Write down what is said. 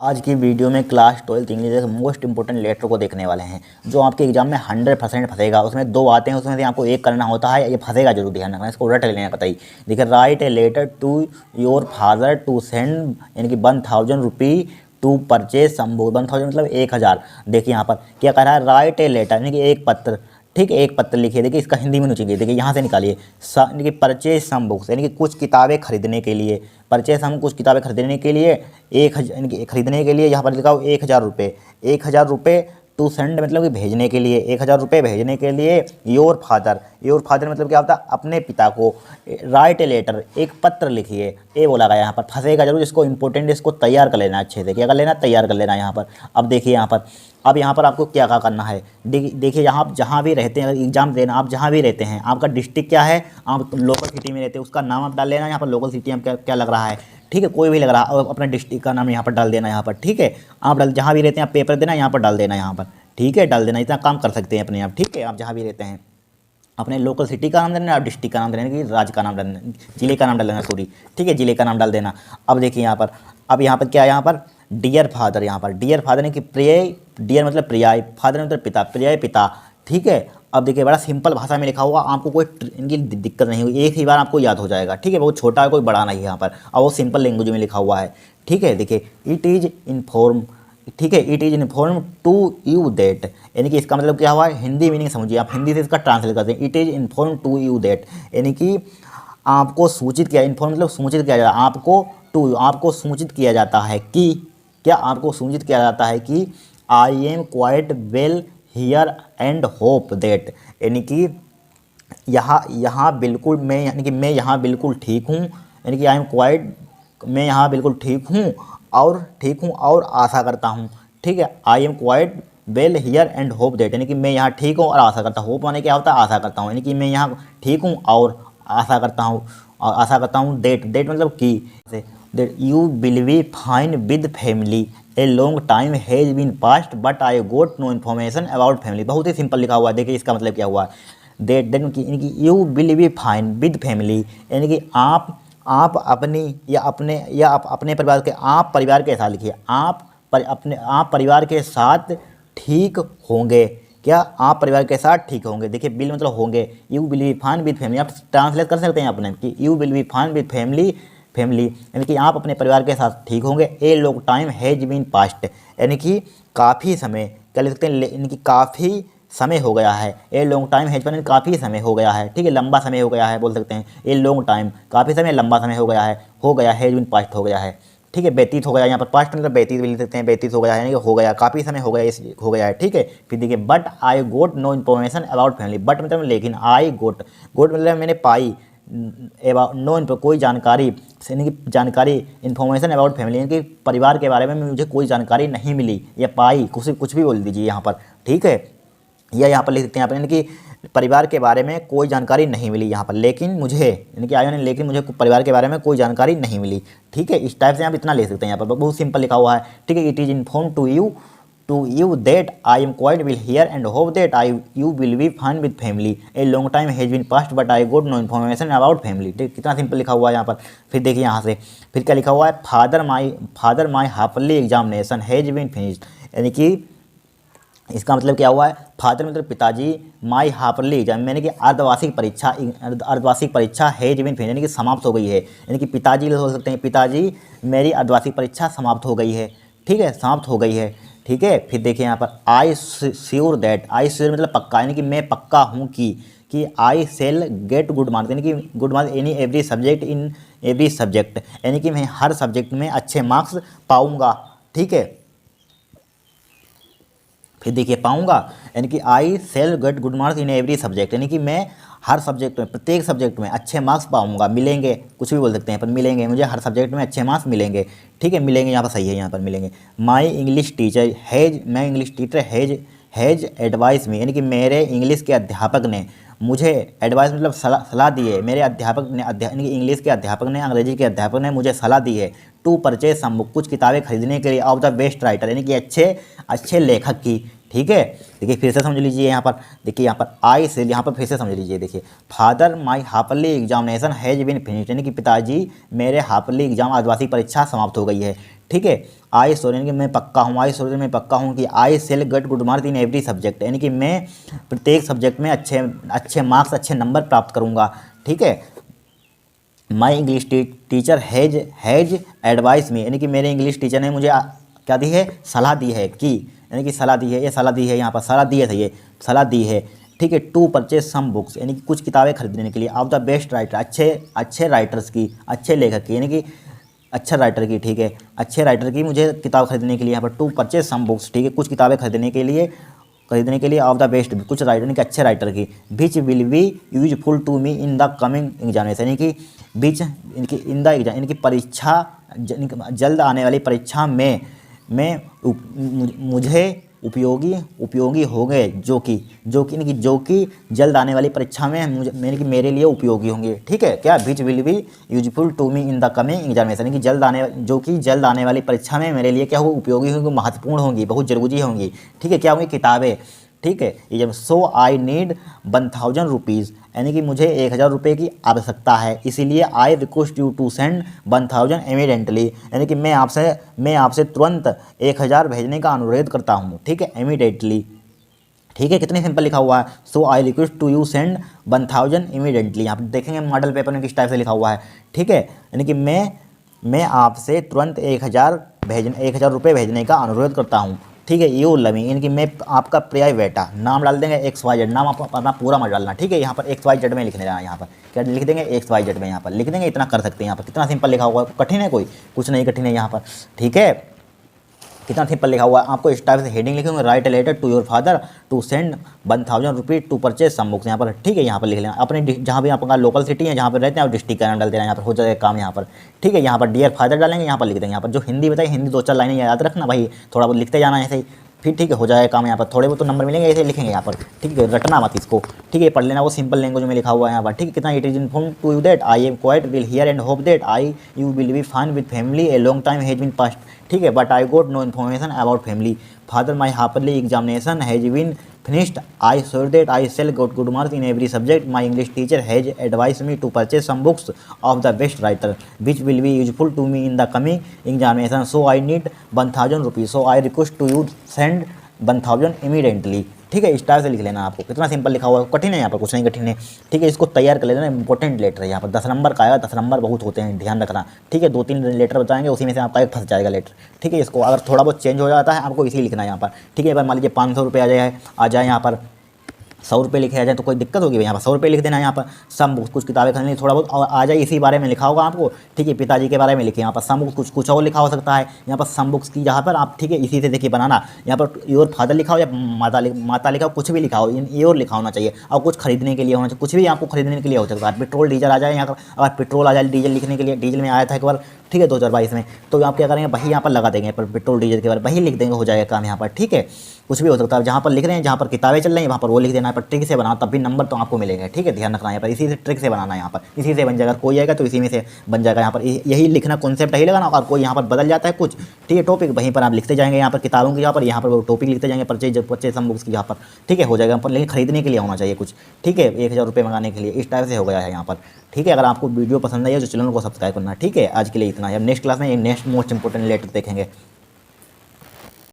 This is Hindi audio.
आज की वीडियो में क्लास 12 इंग्लिश के मोस्ट इंपॉर्टेंट लेटर को देखने वाले हैं जो आपके एग्जाम में 100% फंसेगा। उसमें दो आते हैं, उसमें से आपको एक करना होता है, ये फंसेगा जरूर, ध्यान रखना, इसको रट लेना पता ही। देखिए, write a letter to your father to send यानी कि 1000 rupee to purchase some book. 1000 मतलब 1000। देखिए यहाँ पर क्या कह रहा है, राइट ए लेटर यानी कि एक पत्र। ठीक है, एक पत्र लिखिए। देखिए इसका हिंदी में नीचे देखिए, यहाँ से निकालिए यानी कि परचेज सम बुक्स यानी कि कुछ किताबें खरीदने के लिए। परचेज हम कुछ किताबें खरीदने के लिए 1000 यानी कि खरीदने के लिए यहाँ पर लिखा हो 1000 रुपये। 1000 रुपये टू सेंड मतलब कि भेजने के लिए, 1000 रुपये भेजने के लिए। योर फादर, योर फादर मतलब क्या होता है, अपने पिता को। राइट ए लेटर, एक पत्र लिखिए। ए बोला गया यहाँ पर, फंसेगा जरूर, इसको इंपॉर्टेंट, इसको तैयार कर लेना अच्छे से। क्या कर लेना, तैयार कर लेना यहाँ पर। अब देखिए यहाँ पर, अब यहाँ पर आपको क्या क्या करना है। देखिए यहाँ आप जहाँ भी रहते हैं, एग्जाम देना आप जहाँ भी रहते हैं, आपका डिस्ट्रिक्ट क्या है, आप लोकल सिटी में रहते हैं, उसका नाम आप डाल लेना यहाँ पर। लोकल सिटी में क्या क्या लग रहा है, ठीक है, कोई भी लग रहा है, और अपने डिस्ट्रिक्ट का नाम यहाँ पर डाल देना यहाँ पर। ठीक है, आप जहाँ भी रहते हैं आप पेपर देना, यहाँ पर डाल देना यहाँ पर। ठीक है, डाल देना, इतना काम कर सकते हैं अपने आप। ठीक है, आप जहाँ भी रहते हैं अपने लोकल सिटी का नाम देना, आप डिस्ट्रिक्ट का नाम देना, कि राज्य का नाम डालना, जिले का नाम डाल देना, सॉरी। ठीक है, जिले का नाम डाल देना। अब देखिए यहाँ पर, अब यहाँ पर क्या है, यहाँ पर डियर फादर, यहाँ पर डियर फादर ने कि प्रिय, डियर मतलब प्रिय, फादर मतलब पिता, प्रिय पिता। ठीक है, अब देखिए बड़ा सिंपल भाषा में लिखा हुआ, आपको कोई इनकी दिक्कत नहीं होगी, एक ही बार आपको याद हो जाएगा। ठीक है, वो छोटा है, कोई बड़ा नहीं है यहाँ पर, और वो सिंपल लैंग्वेज में लिखा हुआ है। ठीक है, देखिए इट इज़ इन्फॉर्म, ठीक है, it is inform to you that, यानी कि इसका मतलब क्या हुआ है, हिंदी मीनिंग समझिए आप, हिंदी से इसका ट्रांसलेट करते हैं। It is inform to you that यानी कि आपको सूचित किया, इन्फॉर्म मतलब सूचित किया जाता है, आपको टू, आपको सूचित किया जाता है कि, क्या आपको सूचित किया जाता है कि आई am quite well here and hope that, यानी कि यहाँ बिल्कुल मैं, यानी कि मैं यहाँ बिल्कुल ठीक हूँ, यानी कि आई एम क्वाइट, मैं यहाँ बिल्कुल ठीक हूँ और आशा करता हूँ। ठीक है, आई am quite well here and hope that, यानी कि मैं यहाँ ठीक हूँ और आशा करता हूँ। होप माने क्या होता है, आशा करता हूँ, यानी कि मैं यहाँ ठीक हूँ और आशा करता हूँ, दैट, दैट मतलब कि, that you will be fine with family, a long time has been past but I got no information about family. बहुत ही सिंपल लिखा हुआ है। देखिए इसका मतलब क्या हुआ है, दैट यानी कि you will be fine with family, यानी कि आप अपनी या अपने परिवार के, आप परिवार के साथ लिखिए, आप परिवार के साथ ठीक होंगे। क्या आप परिवार के साथ ठीक होंगे। देखिए बिल मतलब होंगे, you will be fine with family, आप ट्रांसलेट कर सकते हैं अपने कि you will be fine with family यानी कि आप अपने परिवार के साथ ठीक होंगे। A long time has been past, यानी कि काफ़ी समय, क्या लिख सकते हैं, यानी कि काफ़ी समय हो गया है। A long time has been, काफ़ी समय हो गया है। ठीक है, लंबा समय हो गया है बोल सकते हैं। ए लॉन्ग टाइम काफ़ी समय, लंबा समय हो गया, हैज बीन पास्ट हो गया है। ठीक है, व्यतीत हो गया, यहाँ पर पास्ट मतलब व्यतीत भी लिख सकते हैं, व्यतीत हो गया है, यानी कि हो गया, काफ़ी समय हो गया, इस हो गया है। ठीक है, फिर देखिए but I got no information about family, but मतलब लेकिन, आई गोट, मतलब मैंने पाई, नो कोई जानकारी, यानी कि जानकारी, इन्फॉर्मेशन अबाउट फैमिली यानी कि परिवार के बारे में मुझे कोई जानकारी नहीं मिली, या पाई, कुछ भी बोल दीजिए यहाँ पर। ठीक है, या यहाँ पर लिख सकते हैं आप, यानी कि परिवार के बारे में कोई जानकारी नहीं मिली यहाँ पर, लेकिन मुझे, यानी कि आयो ने, लेकिन मुझे परिवार के बारे में कोई जानकारी नहीं मिली। ठीक है, इस टाइप से आप इतना ले सकते हैं, यहाँ पर बहुत सिंपल लिखा हुआ है। ठीक है, it is inform to you that I am quite will here and hope that you will be fine with family, a long time has been past but I got no information about family. ठीक, कितना सिंपल लिखा हुआ है यहाँ पर। फिर देखिए यहाँ से, फिर क्या लिखा हुआ है, father my half yearly examination has been finished, यानी कि इसका मतलब क्या हुआ है, फादर मतलब पिताजी, माई हाफली एग्जाम यानी कि अर्धवार्षिक परीक्षा हैज बीन फिनिश्ड यानी कि समाप्त हो गई है, यानी कि पिताजी हो सकते हैं, पिताजी मेरी अर्धवार्षिक परीक्षा समाप्त हो गई है। ठीक है, समाप्त हो गई है। ठीक है, फिर देखिए यहाँ पर I sure that, I sure मतलब पक्का, यानी कि मैं पक्का हूँ कि I shall get good marks, यानी कि good marks in every subject, यानी कि मैं हर सब्जेक्ट में अच्छे मार्क्स पाऊँगा। ठीक है, फिर देखिए पाऊँगा, यानी कि I shall get good marks in every subject, यानी कि मैं हर सब्जेक्ट में, प्रत्येक सब्जेक्ट में अच्छे मार्क्स पाऊँगा, मिलेंगे, कुछ भी बोल सकते हैं पर मिलेंगे, मुझे हर सब्जेक्ट में अच्छे मार्क्स मिलेंगे। ठीक है, मिलेंगे यहाँ पर सही है, यहाँ पर मिलेंगे। माई इंग्लिश टीचर हैज, मैं English teacher has advice me, यानी कि मेरे इंग्लिश के अध्यापक ने मुझे, एडवाइस मतलब सलाह दी है, मेरे अध्यापक ने, यानी कि इंग्लिश के अध्यापक ने, अंग्रेजी के अध्यापक ने मुझे सलाह दी है, टू परचेज सम बुक, कुछ किताबें खरीदने के लिए, ऑफ द बेस्ट राइटर, यानी कि अच्छे लेखक की। ठीक है, देखिए फिर से समझ लीजिए यहाँ पर, देखिए यहाँ पर आई से, यहाँ पर फिर से समझ लीजिए। देखिए father my half yearly examination has been finished, यानी कि पिताजी मेरे हाफली एग्जाम, अर्धवार्षिक परीक्षा समाप्त हो गई है। ठीक है। आई श्योर यानी कि मैं पक्का हूँ, आई श्योर मैं पक्का हूँ कि I shall get good marks in every subject, यानी कि मैं प्रत्येक सब्जेक्ट में अच्छे अच्छे मार्क्स अच्छे नंबर प्राप्त करूँगा, ठीक है। My English teacher has advice me, यानी कि मेरे इंग्लिश टीचर ने मुझे क्या दी है, सलाह दी है कि, यानी कि सलाह दी है, ये सलाह दी है, यहाँ पर सलाह दी है, ये सलाह दी है, ठीक है। टू परचेज सम बुक्स, यानी कि कुछ किताबें खरीदने के लिए, ऑफ द बेस्ट राइटर, अच्छे अच्छे राइटर्स की, अच्छे लेखक की, यानी कि अच्छा राइटर की, ठीक है, अच्छे राइटर की मुझे किताब खरीदने के लिए, यहाँ पर टू परचेज सम बुक्स, ठीक है, कुछ किताबें खरीदने के लिए ऑफ द बेस्ट, कुछ राइटर के अच्छे राइटर की, which will be useful to me in the coming examination, यानी कि बीच इनकी इन द एग्जाम, यानी कि परीक्षा जल्द आने वाली परीक्षा में मुझे उपयोगी होंगे, जो कि जल्द आने वाली परीक्षा में मेरे लिए उपयोगी होंगे, ठीक है। क्या which will be useful to me in the coming examination, कि जल्द आने वाली परीक्षा में मेरे लिए क्या हो, उपयोगी होंगी, महत्वपूर्ण होंगी, बहुत जरूरी होंगी, ठीक है। क्या होंगी, किताबें, ठीक है। ये जब सो आई नीड 1000 रुपीज़, यानी कि मुझे 1000 रुपये की आवश्यकता है, इसीलिए I request you to send 1000 immediately, यानी कि मैं आपसे तुरंत 1000 भेजने का अनुरोध करता हूँ, ठीक है, इमीडिएटली, ठीक है। कितने सिंपल लिखा हुआ है, so I request to you send 1000 immediately, यहाँ पर देखेंगे मॉडल पेपर में किस टाइप से लिखा हुआ है, ठीक है, यानी कि मैं आपसे तुरंत 1000 रुपये भेजने का अनुरोध करता हूँ, ठीक है। यू लवी, यानी कि मैं आपका प्रिय बेटा, नाम डाल देंगे XYZ, नाम आप अपना पूरा मत डालना, ठीक है। यहाँ पर XYZ में लिखने देना, यहाँ पर क्या लिख देंगे, XYZ में यहाँ पर लिख देंगे, इतना कर सकते हैं। यहाँ पर कितना सिंपल लिखा हुआ है, कठिन है कोई, कुछ नहीं कठिन है यहाँ पर, ठीक है, कितना सिंपल लिखा हुआ है। आपको इस टाइप से हेडिंग लिखेंगे, write a letter to your father to send 1000 rupees to purchase some books, यहाँ पर, ठीक है। यहाँ पर लिख लेना अपने जहाँ भी आपका लोकल सिटी है, जहाँ पर रहते हैं, और डिस्ट्रिक्ट का नाम डाल देना, यहाँ पर हो जाएगा काम, यहाँ पर, ठीक है। यहाँ पर डियर फादर डालेंगे, यहाँ पर लिख देंगे, यहाँ पर जो हिंदी बताइए, हिंदी 2-4 लाइनें याद रखना भाई, थोड़ा बहुत लिखते जाना ऐसे ही, फिर ठीक है, हो जाएगा काम। यहाँ पर थोड़े बहुत तो नंबर मिलेंगे, ऐसे लिखेंगे यहाँ पर, ठीक है, रटना मत इसको, ठीक है, पढ़ लेना, वो सिंपल लैंग्वेज में लिखा हुआ है यहाँ पर, ठीक है। कितना, it is inform to you that I am quite will here and hope that you will be fine with family, a long time has been past, ठीक है, but I got no information about family, father my happily examination has been finished. I swear that I shall get good marks in every subject. My English teacher has advised me to purchase some books of the best writer, which will be useful to me in the coming examination. So I need 1000 rupees. So I request to you send 1000 immediately. ठीक है, इस टाइप से लिख लेना। आपको कितना सिंपल लिखा हुआ है, कठिन है यहाँ पर, कुछ नहीं कठिन है, ठीक है। इसको तैयार कर लेना, इंपॉर्टेंट लेटर है यहाँ पर, 10 नंबर का आएगा, 10 नंबर बहुत होते हैं, ध्यान रखना, ठीक है। 2-3 लेटर बताएंगे, उसी में से आपका एक फंस जाएगा लेटर, ठीक है। इसको अगर थोड़ा बहुत चेंज हो जाता है, आपको इसी लिखना है यहाँ पर, ठीक है। मान लीजिए 500 रुपये आ जाए यहाँ पर 100 रुपये लिखे आ जाए तो कोई दिक्कत होगी, यहाँ पर 100 रुपये लिख देना, यहाँ पर सम बुक्स, कुछ किताबें खरीदनी, थोड़ा बहुत और आ जाए, इसी बारे में लिखा होगा आपको, ठीक है। पिताजी के बारे में लिखिए, यहाँ पर सम बुक्स, कुछ और लिखा हो सकता है यहाँ पर सम बुक्स की, जहाँ पर आप, ठीक है, इसी से देखिए बनाना, यहाँ पर योर फादर लिखा हो या माता लिखा हो, कुछ भी लिखा हो, योर लिखा होना चाहिए, और कुछ खरीदने के लिए होना चाहिए, कुछ भी आपको खरीदने के लिए हो सकता है। पेट्रोल डीजल आ जाए यहाँ पर, अगर पेट्रोल आ जाए, डीजल लिखने के लिए, डीजल में आया था एक बार, ठीक है, 2022 में, तो आप क्या करेंगे, वही यहाँ पर लगा देंगे, पर पेट्रोल डीजल के बारे में वही लिख देंगे, हो जाएगा काम यहाँ पर, ठीक है। कुछ भी हो सकता है, जहाँ पर लिख रहे हैं, जहाँ पर किताबें चल रही हैं, वहाँ पर वो लिख देना है, पर ट्रिक से बनाओ, तब भी नंबर तो आपको मिलेगा, ठीक है, ध्यान रखना है यहाँ पर, इसी से ट्रिक से बनाना है यहाँ पर, इसी से बन जाएगा, कोई आएगा तो इसी में से बन जाएगा, यहाँ पर यही लिखना, कॉन्सेप्ट यही लगाना, और कोई यहाँ पर बदल जाता है कुछ, ठीक है, टॉपिक वहीं पर आप लिखते जाएंगे, यहाँ पर किताबों की, यहाँ पर वो टॉपिक लिखते जाएंगे, परचेज सम बुक्स की, यहाँ पर, ठीक है, हो जाएगा पर, लेकिन खरीदने के लिए होना चाहिए कुछ, ठीक है, 1000 रुपये मंगाने के लिए, इस टाइप से हो गया है यहाँ पर, ठीक है। अगर आपको वीडियो पसंद आई है तो चैनल को सब्सक्राइब करना, ठीक है। आज के लिए इतना है, अब नेक्स्ट क्लास में नेक्स्ट मोस्ट इंपॉर्टेंट लेटर देखेंगे।